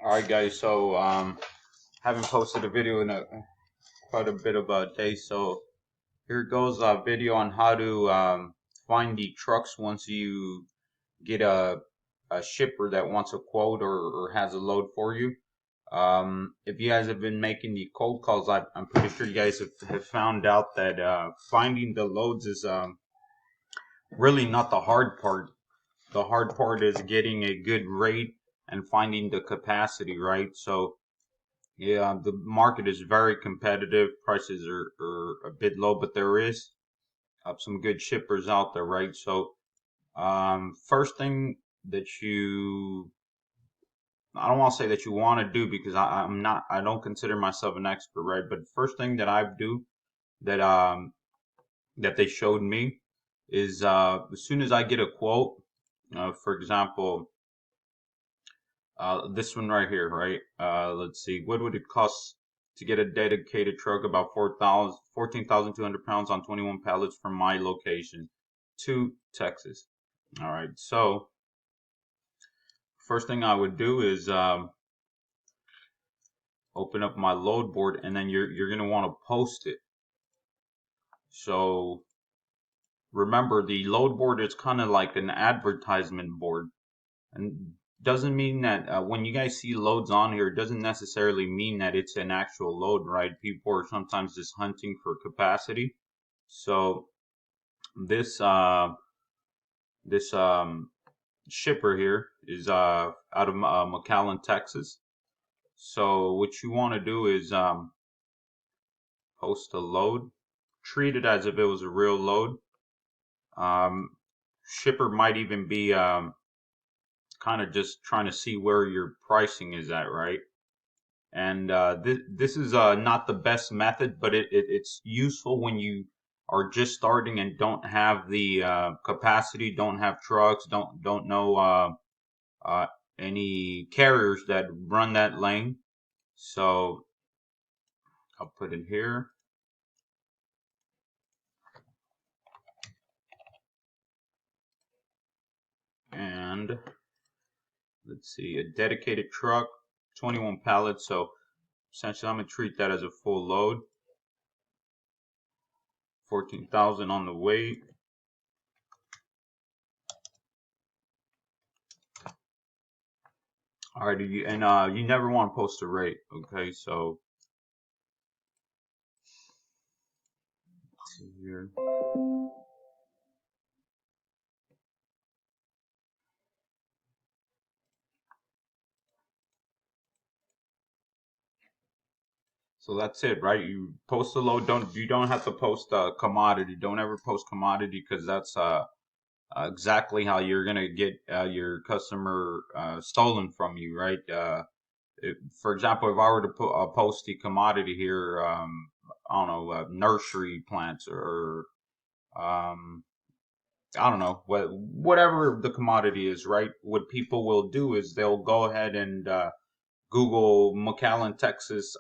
All right, guys. So, haven't posted a video in quite a bit of a day. So here goes a video on how to find the trucks once you get a shipper that wants a quote or has a load for you. If you guys have been making the cold calls, I'm pretty sure you guys have found out that finding the loads is really not the hard part. The hard part is getting a good rate and finding the capacity, right? So yeah, the market is very competitive. Prices are a bit low, but there is some good shippers out there, right? So, first thing that I don't want to say that you want to do because I'm not, I don't consider myself an expert, right? But first thing that I do that, that they showed me is, as soon as I get a quote, for example, this one right here, right? Let's see. What would it cost to get a dedicated truck about 14,200 pounds on 21 pallets from my location to Texas? All right. So first thing I would do is open up my load board, and then you're gonna want to post it. So remember, the load board is kind of like an advertisement board. And doesn't mean that when you guys see loads on here, it doesn't necessarily mean that it's an actual load, right? People are sometimes just hunting for capacity. So this this shipper here is out of McAllen, Texas. So what you want to do is post a load, treat it as if it was a real load. Shipper might even be kind of just trying to see where your pricing is at, right? And this is not the best method, but it's useful when you are just starting and don't have the capacity, don't have trucks, don't know uh, any carriers that run that lane. So I'll put it here. And let's see, a dedicated truck, 21 pallets. So essentially, I'm gonna treat that as a full load. 14,000 on the weight. All right, and you never want to post a rate, okay? So let's see here. So that's it, right? You post a load. You don't have to post a commodity. Don't ever post commodity because that's exactly how you're gonna get your customer stolen from you, right? For example, if I were to post the commodity here, I don't know, nursery plants or um, I don't know, whatever the commodity is, right? What people will do is they'll go ahead and Google McAllen, Texas,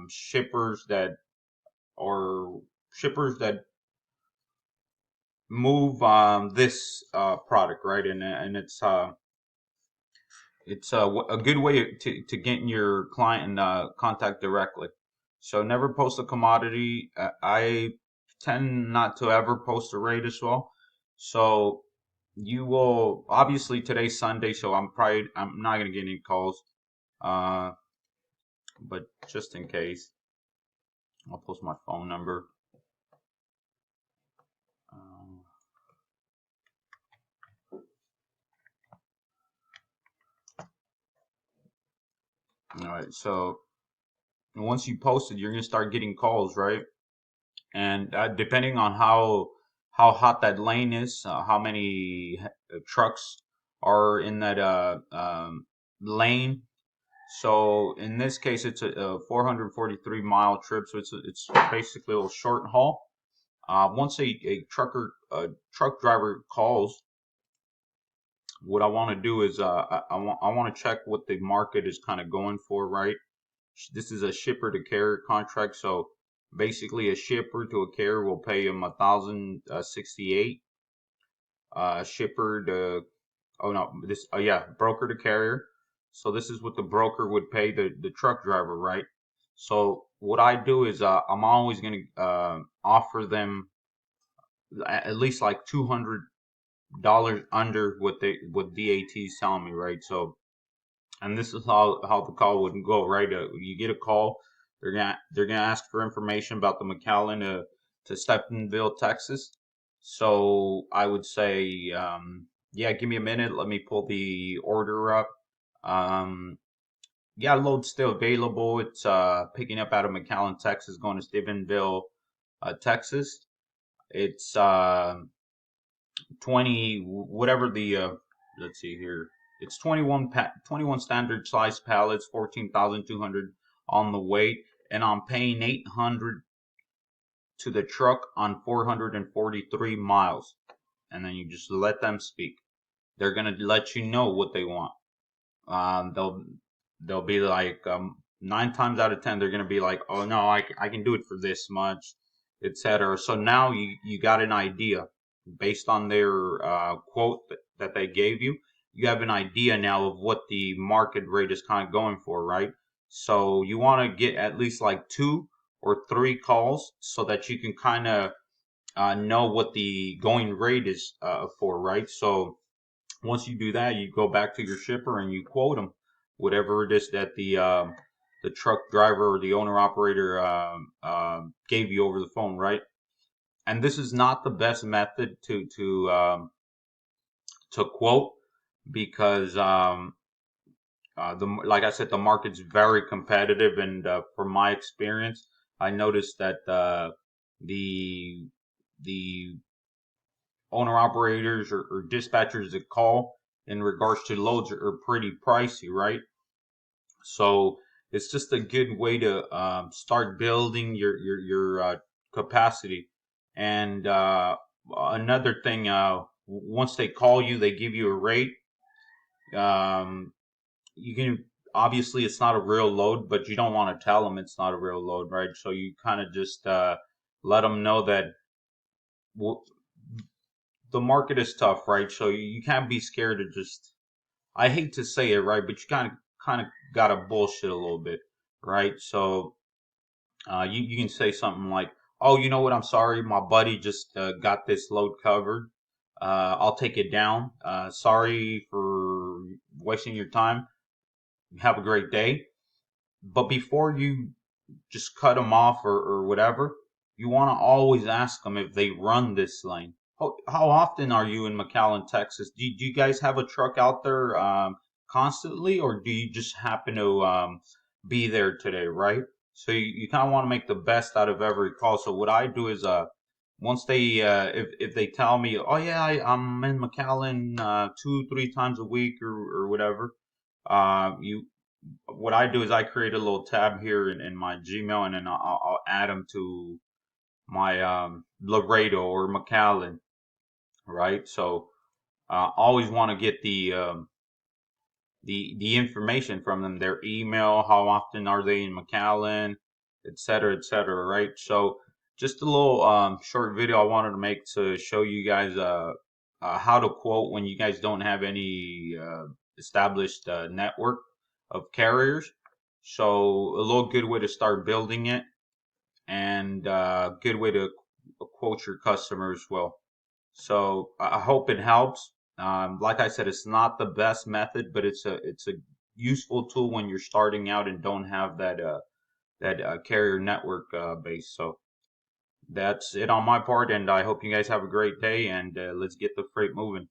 shippers that move this product, right? And it's a good way to get your client in contact directly. So never post a commodity. I tend not to ever post a rate as well. So you will obviously today's Sunday, so I'm not gonna get any calls. Uh, but just in case, I'll post my phone number. Um, all right, so once you post it, you're gonna start getting calls, right? And depending on how hot that lane is, how many trucks are in that lane. So in this case, it's a 443-mile trip, so it's basically a little short haul. Once a truck driver calls, what I want to do is I want to check what the market is kind of going for, right? This is a shipper to carrier contract, so basically a shipper to a carrier will pay him 1,068. Shipper to oh no this yeah broker to carrier. So this is what the broker would pay the truck driver, right? So what I do is I'm always going to offer them at least like $200 under what DAT is telling me, right? So, and this is how the call would go, right? You get a call, they're gonna ask for information about the McAllen to Stephenville, Texas. So I would say, yeah, give me a minute, let me pull the order up. Um, yeah, load's still available. It's picking up out of McAllen, Texas, going to Stephenville, Texas. It's 20 whatever the let's see here. It's 21 standard size pallets, 14,200 on the weight, and I'm paying 800 to the truck on 443 miles. And then you just let them speak. They're gonna let you know what they want. They'll be like 9 times out of 10 they're gonna be like, oh no, I can do it for this much, etc. So now you got an idea based on their quote that they gave you. You have an idea now of what the market rate is kind of going for, right? So you want to get at least like 2 or 3 calls so that you can kind of know what the going rate is for, right? So once you do that, you go back to your shipper and you quote them whatever it is that the truck driver or the owner operator gave you over the phone, right? And this is not the best method to quote because like I said, the market's very competitive, and from my experience, I noticed that the the owner operators or dispatchers that call in regards to loads are pretty pricey, right? So it's just a good way to start building your capacity. And another thing, once they call you, they give you a rate. Um, you can obviously it's not a real load, but you don't want to tell them it's not a real load, right? So you kind of just let them know that w- the market is tough, right? So you can't be scared to just. I hate to say it, right, but you kind of gotta bullshit a little bit, right? So you can say something like, "Oh, you know what? I'm sorry, my buddy just got this load covered. I'll take it down. Sorry for wasting your time. Have a great day." But before you just cut them off or whatever, you want to always ask them if they run this lane. How often are you in McAllen, Texas? Do you guys have a truck out there constantly, or do you just happen to be there today, right? So you kind of want to make the best out of every call. So what I do is once they if they tell me, oh yeah, I'm in McAllen 2 3 times a week or whatever, you what I do is I create a little tab here in my Gmail, and then I'll add them to my Laredo or McAllen, right? So always want to get the information from them, their email, how often are they in McAllen, et cetera, right? So just a little short video I wanted to make to show you guys how to quote when you guys don't have any established network of carriers. So a little good way to start building it, and good way to quote your customers well. So I hope it helps. Like I said, it's not the best method, but it's a useful tool when you're starting out and don't have that carrier network base. So that's it on my part, and I hope you guys have a great day, and let's get the freight moving.